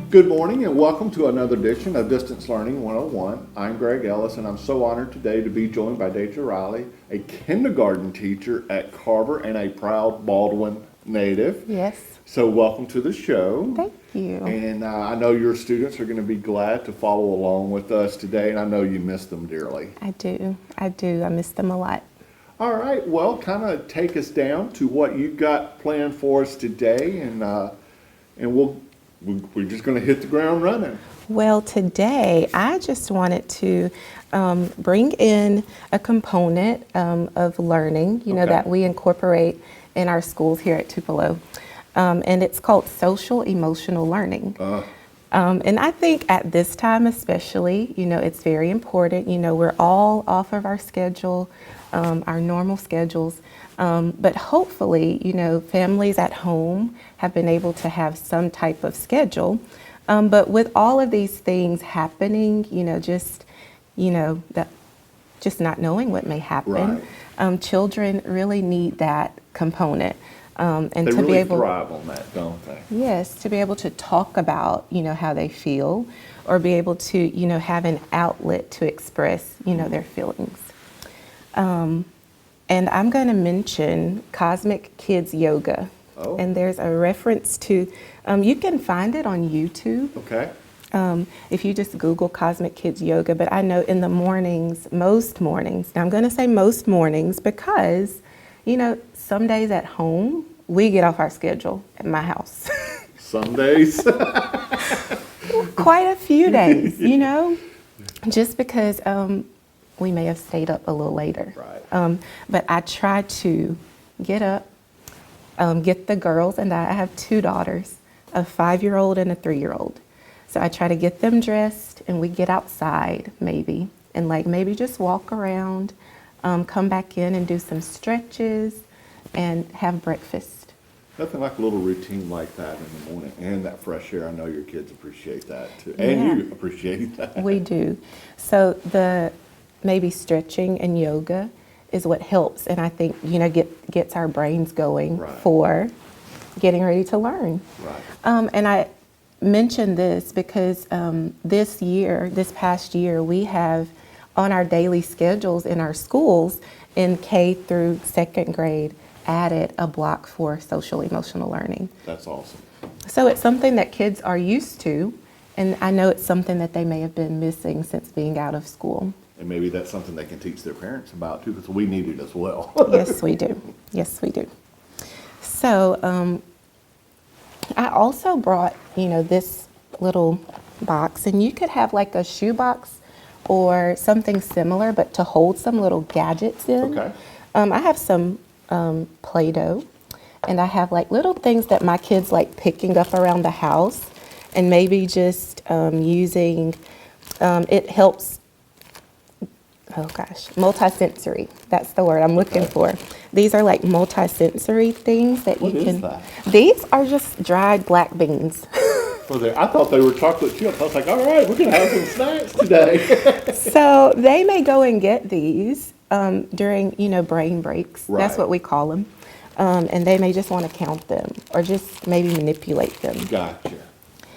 Good morning and welcome to another edition of Distance Learning 101. I'm Greg Ellis and I'm so honored today to be joined by Daytra Riley, a kindergarten teacher at Carver and a proud Baldwin native. Yes. So welcome to the show. Thank you. And I know your students are going to be glad to follow along with us today, and I know you miss them dearly. I do. I miss them a lot. All right, well, kind of take us down to what you got planned for us today, and we're just going to hit the ground running. Well, today I just wanted to bring in a component of learning, that we incorporate in our schools here at Tupelo. And it's called SocialEmotional Learning. And I think at this time especially, it's very important. We're all off of our schedule, our normal schedules. But hopefully, families at home have been able to have some type of schedule. But with all of these things happening, just not knowing what may happen, Right. Children really need that component. And They to really be able, thrive on that, don't they? yes, to be able to talk about, how they feel, or be able to, have an outlet to express, their feelings. And I'm going to mention Cosmic Kids Yoga. Oh. And there's a reference to, you can find it on YouTube. Okay. If you just Google Cosmic Kids Yoga. But I know in the mornings, most mornings, now I'm going to say most mornings because, some days at home, we get off our schedule at my house. Some days. Quite a few days, just because we may have stayed up a little later. Right. But I try to get up, get the girls, and I have two daughters, a 5-year-old and a 3-year-old. So I try to get them dressed and we get outside maybe, and maybe just walk around, come back in and do some stretches and have breakfast. Nothing like a little routine like that in the morning and that fresh air. I know your kids appreciate that too. And Yeah. you appreciate that. We do. So the maybe stretching and yoga is what helps, and I think, gets our brains going Right. for getting ready to learn. Right. And I mention this because this past year, we have on our daily schedules in our schools in K through 2nd grade added a block for social emotional learning. That's awesome. So it's something that kids are used to, and I know it's something that they may have been missing since being out of school. And maybe that's something they can teach their parents about too, because we need it as well. Yes, we do. Yes, we do. So I also brought, this little box, and you could have like a shoe box or something similar, but to hold some little gadgets in. Okay. I have some Play-Doh, and I have little things that my kids like picking up around the house, and maybe just using, it helps. Oh gosh, multisensory. That's the word I'm looking for. These are multisensory things that What you is can. that? These are just dried black beans. I thought they were chocolate chips. I was like, all right, we're going to have some snacks today. So they may go and get these during, brain breaks. That's Right. what we call them. And they may just want to count them or just maybe manipulate them. Gotcha.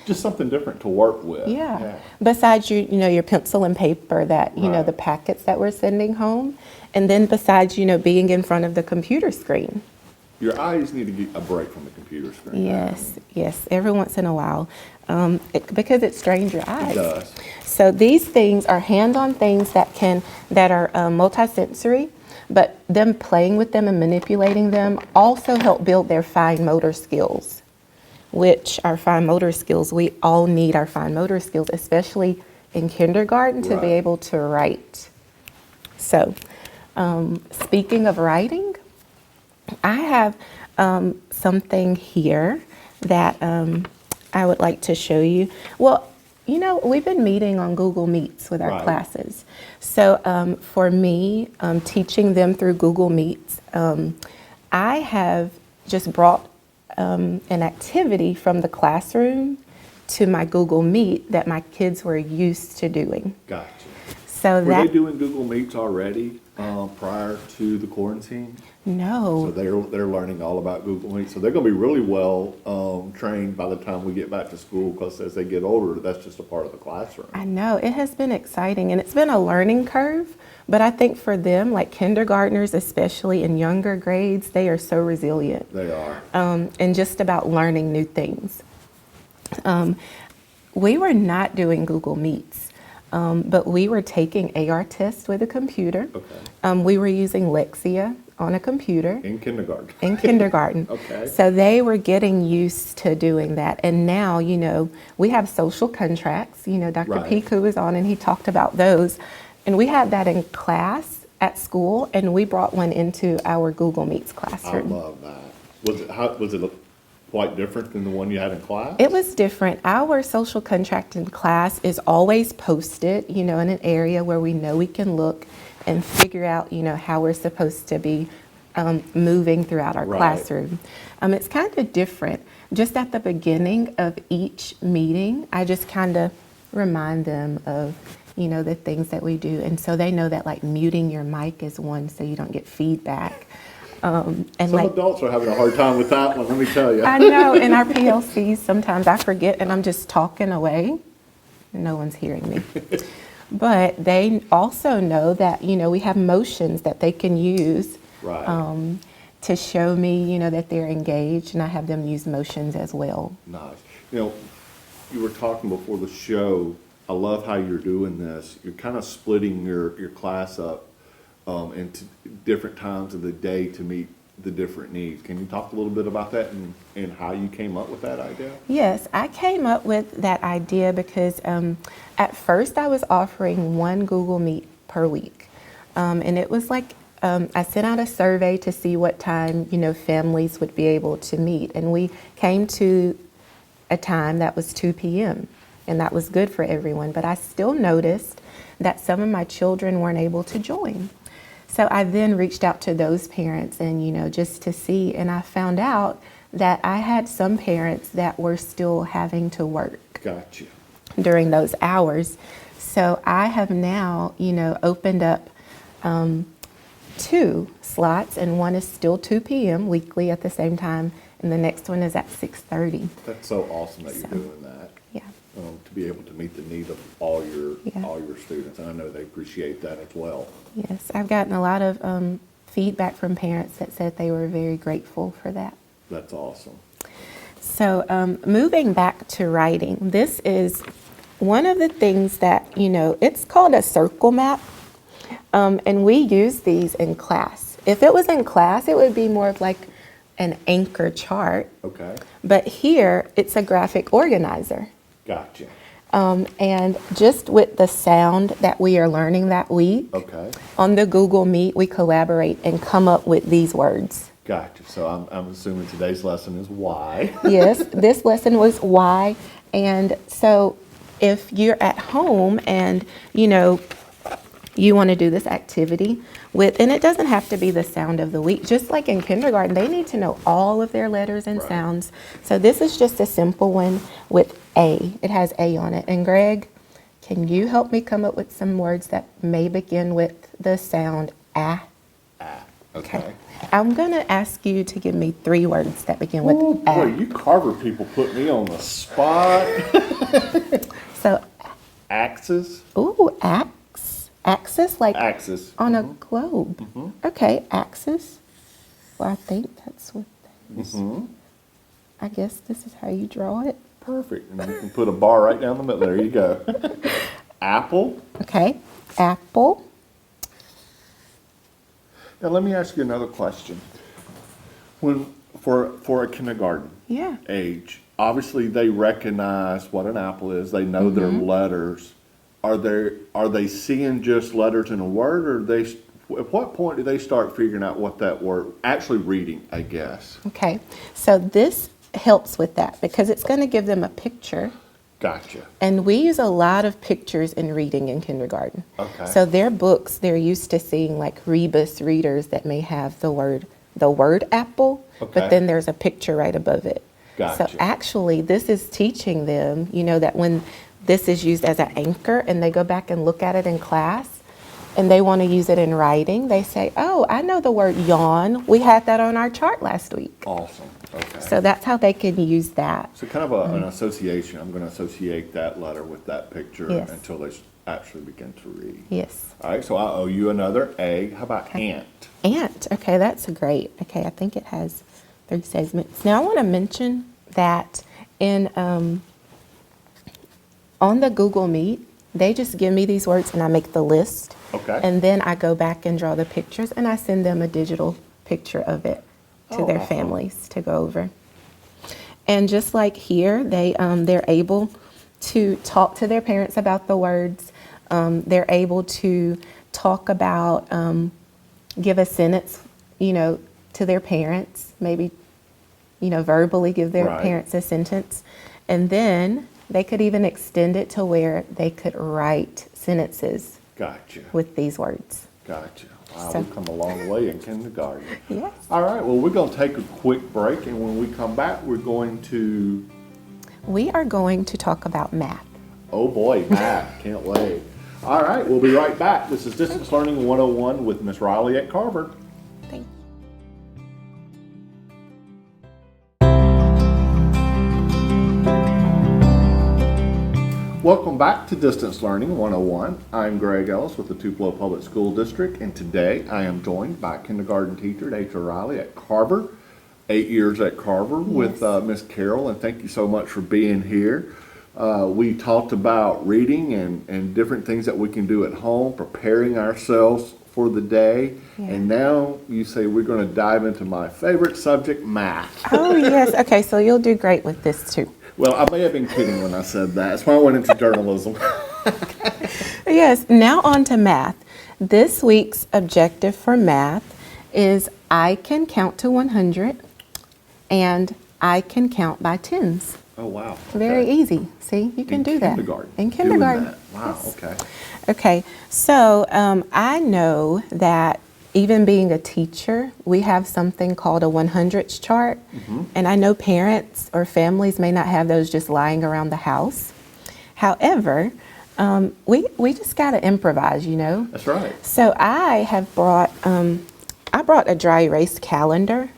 Just something different to work with. Yeah. Besides your pencil and paper that, Right. the packets that we're sending home. And then besides, being in front of the computer screen. Your eyes need to get a break from the computer screen. Yes, every once in a while, because it strains your eyes. It does. So these things are hands-on things that are multisensory, but them playing with them and manipulating them also help build their fine motor skills, which are fine motor skills. We all need our fine motor skills, especially in kindergarten, to be Right. able to write. So, speaking of writing, I have something here that I would like to show you. Well, we've been meeting on Google Meets with our Right. classes. So for me, teaching them through Google Meets, I have just brought an activity from the classroom to my Google Meet that my kids were used to doing. Gotcha. So Were they doing Google Meets already? prior to the quarantine? So No. they're learning all about Google Meet. So they're going to be really well trained by the time we get back to school, because as they get older, that's just a part of the classroom. I know, it has been exciting, and it's been a learning curve, but I think for them, like kindergartners, especially in younger grades, they are so resilient. They are. And just about learning new things. We were not doing Google Meets, but we were taking AR tests with a computer. Okay. We were using Lexia on a computer. In kindergarten. In kindergarten. Okay. So they were getting used to doing that. And now, we have social contracts. Dr. Right. Piku was on and he talked about those. And we had that in class at school, and we brought one into our Google Meets I classroom. love that. Was it quite different than the one you had in class? It was different. Our social contract in class is always posted, in an area where we know we can look and figure out, how we're supposed to be moving throughout our Right. classroom. It's kind of different. Just at the beginning of each meeting, I just kind of remind them of, the things that we do. And so they know that like muting your mic is one so you don't get feedback. And Some like, adults are having a hard time with that one, let me tell you. I know in our PLCs, sometimes I forget and I'm just talking away. No one's hearing me. But they also know that, we have motions that they can use Right. to show me, that they're engaged, and I have them use motions as well. Nice. You were talking before the show, I love how you're doing this. You're kind of splitting your class up into different times of the day to meet the different needs. Can you talk a little bit about that and how you came up with that idea? Yes, I came up with that idea because at first I was offering one Google Meet per week. And it was like, I sent out a survey to see what time, families would be able to meet. And we came to a time that was 2 p.m. and that was good for everyone. But I still noticed that some of my children weren't able to join. So I then reached out to those parents and, just to see, and I found out that I had some parents that were still having to work Gotcha. during those hours. So I have now, opened up 2 slots, and one is still 2 p.m. weekly at the same time, and the next one is at 6:30. That's so awesome that you're So, doing that. Yeah. To be able to meet the need of all your Yeah. students, and I know they appreciate that as well. Yes, I've gotten a lot of feedback from parents that said they were very grateful for that. That's awesome. So moving back to writing, this is one of the things that, it's called a circle map, and we use these in class. If it was in class, it would be more of like an anchor chart, Okay. but here it's a graphic organizer. Gotcha. And just with the sound that we are learning that week, Okay. on the Google Meet, we collaborate and come up with these words. Gotcha. So I'm assuming today's lesson is why. Yes, this lesson was why. And so if you're at home and, you want to do this activity with, and it doesn't have to be the sound of the week, just like in kindergarten, they need to know all of their letters and Right. sounds. So this is just a simple one with A. It has A on it. And Greg, can you help me come up with some words that may begin with the sound ah? Okay. I'm going to ask you to give me 3 words that begin with Oh ah. boy, you Carver people put me on the spot. So, Axis? ooh, axis, like Axis. on a globe. Okay, axis. Well, I think that's what that is. I guess this is how you draw it. Perfect. And you can put a bar right down the middle. There you go. Apple. Okay, apple. Now let me ask you another question. When for a kindergarten Yeah. age, obviously they recognize what an apple is. They know their letters. Are they seeing just letters in a word, or at what point do they start figuring out what that word actually reading? I guess. Okay, so this helps with that because it's going to give them a picture. Gotcha. And we use a lot of pictures in reading in kindergarten. Okay. So their books, they're used to seeing like rebus readers that may have the word apple, Okay. but then there's a picture right above it. Gotcha. So actually, this is teaching them, that when this is used as an anchor and they go back and look at it in class, and they want to use it in writing, they say, oh, I know the word yawn. We had that on our chart last week. Awesome. Okay. So that's how they can use that. So kind of an association. I'm going to associate that letter with that picture Yes. until they actually begin to read. Yes. All right, so I owe you another A. How about ant? Ant. Okay, that's great. Okay, I think it has 3 segments. Now I want to mention that in on the Google Meet, they just give me these words and I make the list. Okay. And then I go back and draw the pictures and I send them a digital picture of it to their awesome. families to go over. And just like here, they're able to talk to their parents about the words. They're able to talk about, give a sentence, to their parents, maybe, verbally give their Right. parents a sentence. And then they could even extend it to where they could write sentences Gotcha. with these words. Gotcha. Wow, So- we've come a long way in kindergarten. Yes. All right, well, we're going to take a quick break, and when we come back, we're going to, We are going to talk about math. oh boy, math. Can't wait. All right, we'll be right back. This is Distance Learning 101 with Miss Riley at Carver. Thank you. Welcome back to Distance Learning 101. I'm Greg Ellis with the Tupelo Public School District, and today I am joined by kindergarten teacher Daytra Riley at Carver, 8 years at Carver with Miss Carol, and thank you so much for being here. We talked about reading and different things that we can do at home, preparing ourselves for the day, and now you say we're going to dive into my favorite subject, math. Oh, yes. Okay, so you'll do great with this too. Well, I may have been kidding when I said that. That's why I went into journalism. Yes, now on to math. This week's objective for math is I can count to 100 and I can count by tens. Oh, wow. Very Okay. easy. See, you can In do that. kindergarten. In Doing kindergarten. that. Wow, Yes. okay. Okay, so I know that even being a teacher, we have something called a 100s chart. And I know parents or families may not have those just lying around the house. However, we just got to improvise, That's right. So I have brought, I brought a dry erase calendar.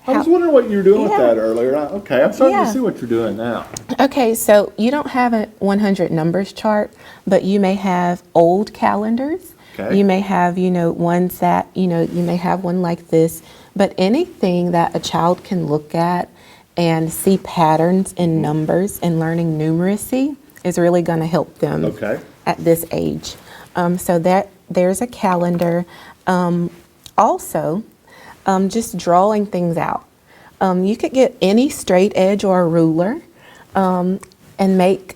I was wondering what you were doing with Yeah. that earlier. Okay, I'm starting Yeah. to see what you're doing now. Okay, so you don't have a 100 numbers chart, but you may have old calendars. Okay. You may have, ones that, you may have one like this, but anything that a child can look at and see patterns in numbers and learning numeracy is really going to help them Okay. at this age. So there's a calendar. Also, just drawing things out. You could get any straight edge or a ruler and make,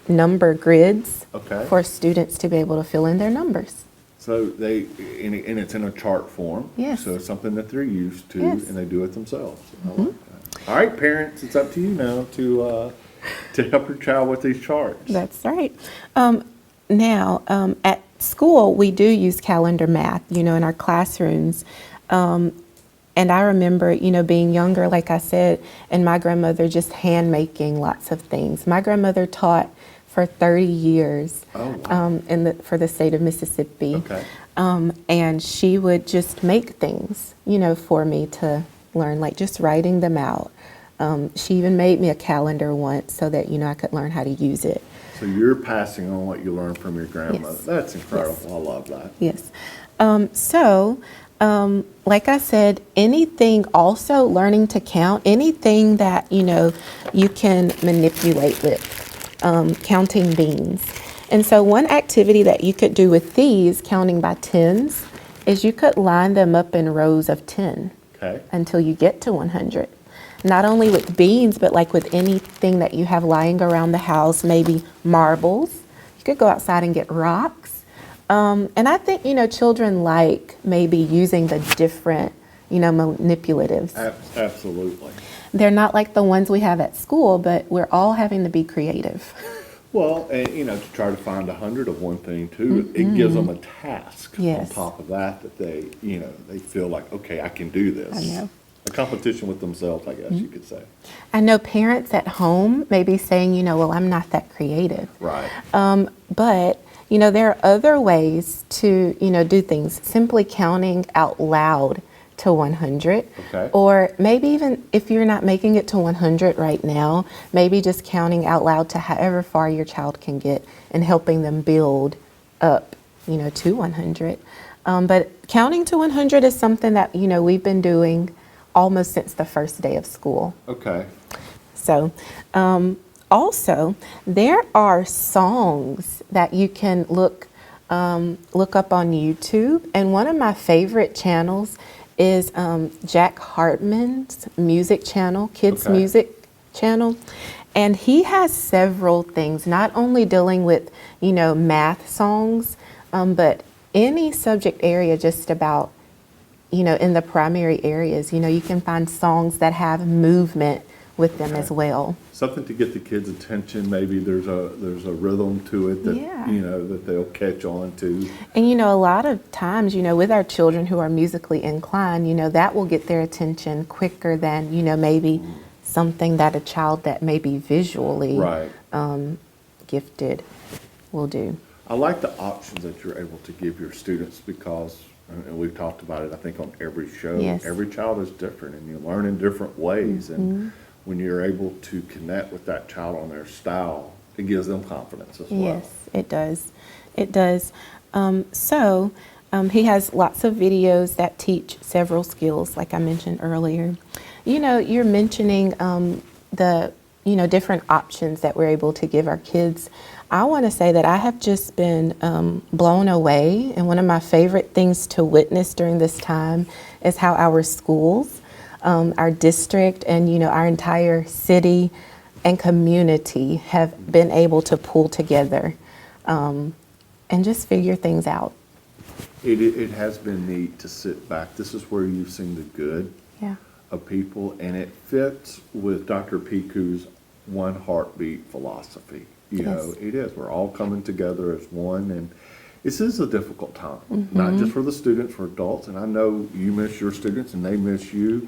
number grids Okay. for students to be able to fill in their numbers. So and it's in a chart form. Yes. So it's something that they're used to, Yes. and they do it themselves. I like that. All right, parents, it's up to you now to help your child with these charts. That's right. Now, at school, we do use calendar math, in our classrooms. And I remember, being younger, like I said, and my grandmother just hand making lots of things. My grandmother taught for 30 years Oh, wow. for the state of Mississippi. Okay. And she would just make things, for me to learn, like just writing them out. She even made me a calendar once so that, I could learn how to use it. So you're passing on what you learned from your grandmother. Yes. That's incredible. Yes. I love that. Yes. Like I said, anything also learning to count, anything that, you can manipulate with, counting beans. And so one activity that you could do with these, counting by tens, is you could line them up in rows of 10 Okay. until you get to 100. Not only with beans, but like with anything that you have lying around the house, maybe marbles. You could go outside and get rocks. And I think, children like maybe using the different, manipulatives. Absolutely. They're not like the ones we have at school, but we're all having to be creative. Well, and to try to find 100 of one thing too, it gives them a task Yes. on top of that they, they feel like, okay, I can do this. I know. A competition with themselves, I guess you could say. I know parents at home may be saying, well, I'm not that creative. Right. But, there are other ways to, do things. Simply counting out loud to 100. Okay. Or maybe even if you're not making it to 100 right now, maybe just counting out loud to however far your child can get and helping them build up, to 100. But counting to 100 is something that, we've been doing almost since the first day of school. Okay. So, also, there are songs that you can look up on YouTube, and one of my favorite channels is Jack Hartman's music channel, kids Okay. music channel, and he has several things, not only dealing with math songs, but any subject area just about in the primary areas. You can find songs that have movement with them as well. Something to get the kids' attention. Maybe there's a rhythm to it that Yeah. that they'll catch on to. And a lot of times, with our children who are musically inclined, that will get their attention quicker than, maybe something that a child that may be visually Right. gifted will do. I like the options that you're able to give your students because, and we've talked about it, I think, on every show. Yes. Every child is different and you learn in different ways. And when you're able to connect with that child on their style, it gives them confidence as well. Yes, it does. It does. He has lots of videos that teach several skills, like I mentioned earlier. You're mentioning the different options that we're able to give our kids. I want to say that I have just been blown away, and one of my favorite things to witness during this time is how our schools, our district, and our entire city and community have been able to pull together and just figure things out. It has been neat to sit back. This is where you've seen the good Yeah. of people, and it fits with Dr. Piku's one heartbeat philosophy. Yes. It is. We're all coming together as one, and this is a difficult time, not just for the students, for adults, and I know you miss your students and they miss you,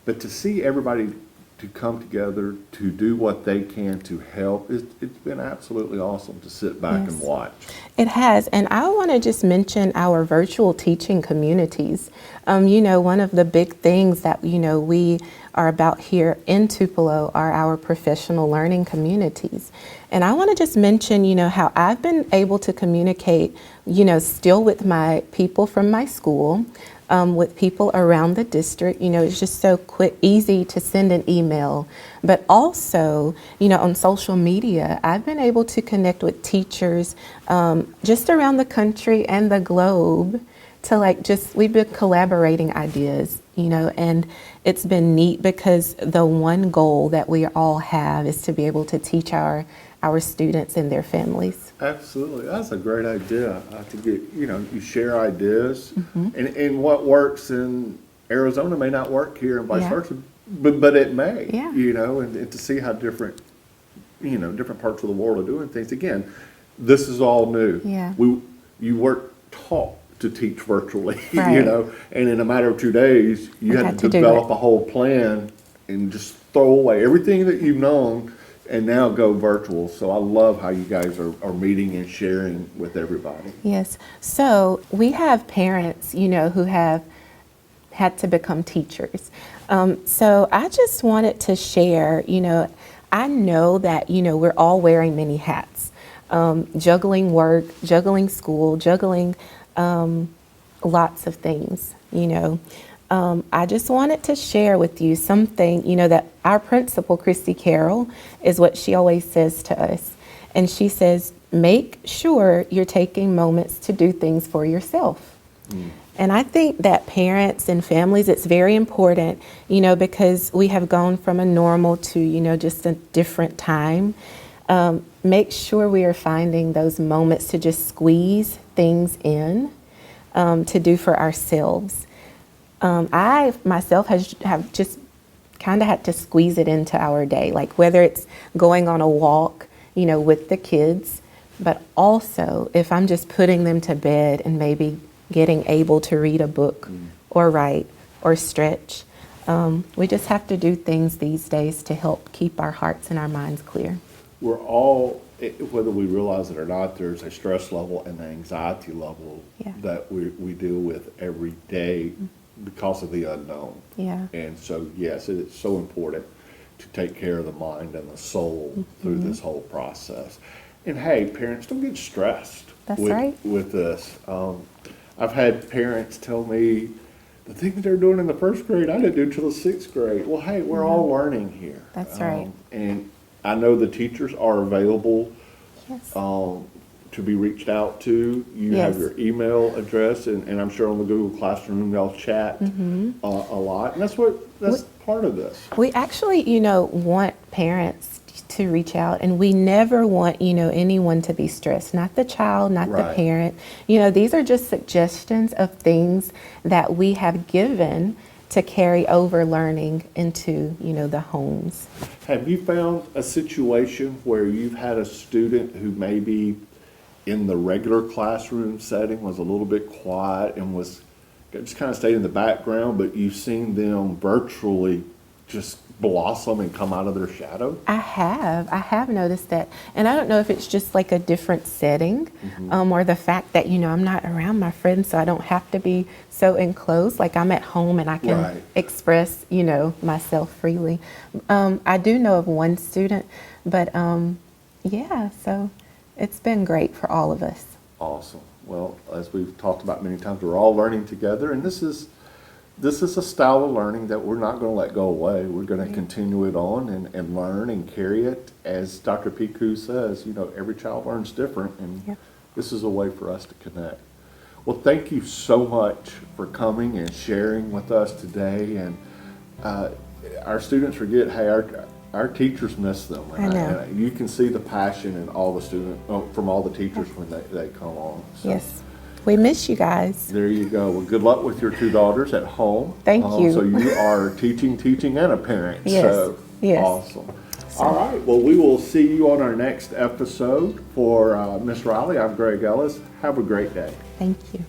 but to see everybody to come together to do what they can to help, it's been absolutely awesome to sit back and Yes. watch. It has, and I want to just mention our virtual teaching communities. One of the big things that, we are about here in Tupelo are our professional learning communities. And I want to just mention, how I've been able to communicate, still with my people from my school, with people around the district. It's just so easy to send an email. But also, on social media, I've been able to connect with teachers just around the country and the globe to we've been collaborating ideas, and it's been neat because the one goal that we all have is to be able to teach our students and their families. Absolutely. That's a great idea to get, you share ideas and what works in Arizona may not work here and vice Yeah. versa, but it may, Yeah. and to see how different parts of the world are doing things. Again, this is all new. Yeah. You weren't taught to teach virtually, Right. and in a matter of 2 days, you had to do develop it. a whole plan and just throw away everything that you've known and now go virtual. So I love how you guys are meeting and sharing with everybody. Yes. So we have parents, who have had to become teachers. So I just wanted to share, I know that, we're all wearing many hats, juggling work, juggling school, juggling lots of things, I just wanted to share with you something, that our principal, Christy Carroll, is what she always says to us. And she says, make sure you're taking moments to do things for yourself. And I think that parents and families, it's very important, because we have gone from a normal to, just a different time. Make sure we are finding those moments to just squeeze things in to do for ourselves. I myself have just kind of had to squeeze it into our day, like whether it's going on a walk, with the kids, but also if I'm just putting them to bed and maybe getting able to read a book or write or stretch. We just have to do things these days to help keep our hearts and our minds clear. We're all whether we realize it or not, there's a stress level and an anxiety level Yeah. that we deal with every day because of the unknown. Yeah. And so, yes, it is so important to take care of the mind and the soul through this whole process. And hey, parents, don't get stressed That's with, right. with this. I've had parents tell me the thing that they're doing in the first grade, I didn't do till the sixth grade. Well, hey, we're all learning here. That's right. And I know the teachers are available Yes. to be reached out to. You have Yes. your email address, and I'm sure on the Google Classroom they'll chat a lot. And that's part of this. We actually, want parents to reach out, and we never want, anyone to be stressed, not the child, not the Right. parent. These are just suggestions of things that we have given to carry over learning into, the homes. Have you found a situation where you've had a student who maybe in the regular classroom setting was a little bit quiet and was just kind of stayed in the background, but you've seen them virtually just blossom and come out of their shadow? I have noticed that, and I don't know if it's just like a different setting, or the fact that I'm not around my friends, so I don't have to be so enclosed. Like I'm at home and I can Right. express, myself freely. I do know of one student, but yeah, so it's been great for all of us. Awesome. Well, as we've talked about many times, we're all learning together, and this is a style of learning that we're not going to let go away. We're going to continue it on and learn and carry it. As Dr. Piku says, every child learns different, and Yep. this is a way for us to connect. Well, thank you so much for coming and sharing with us today. And our students forget, hey, our teachers miss them. I know. And you can see the passion in all the from all the teachers when they come on. So. Yes. We miss you guys. There you go. Well, good luck with your two daughters at home. Thank you. So you are teaching, and a parent. Yes. So Yes. awesome. All right. Well, we will see you on our next episode. For Miss Riley, I'm Greg Ellis. Have a great day. Thank you.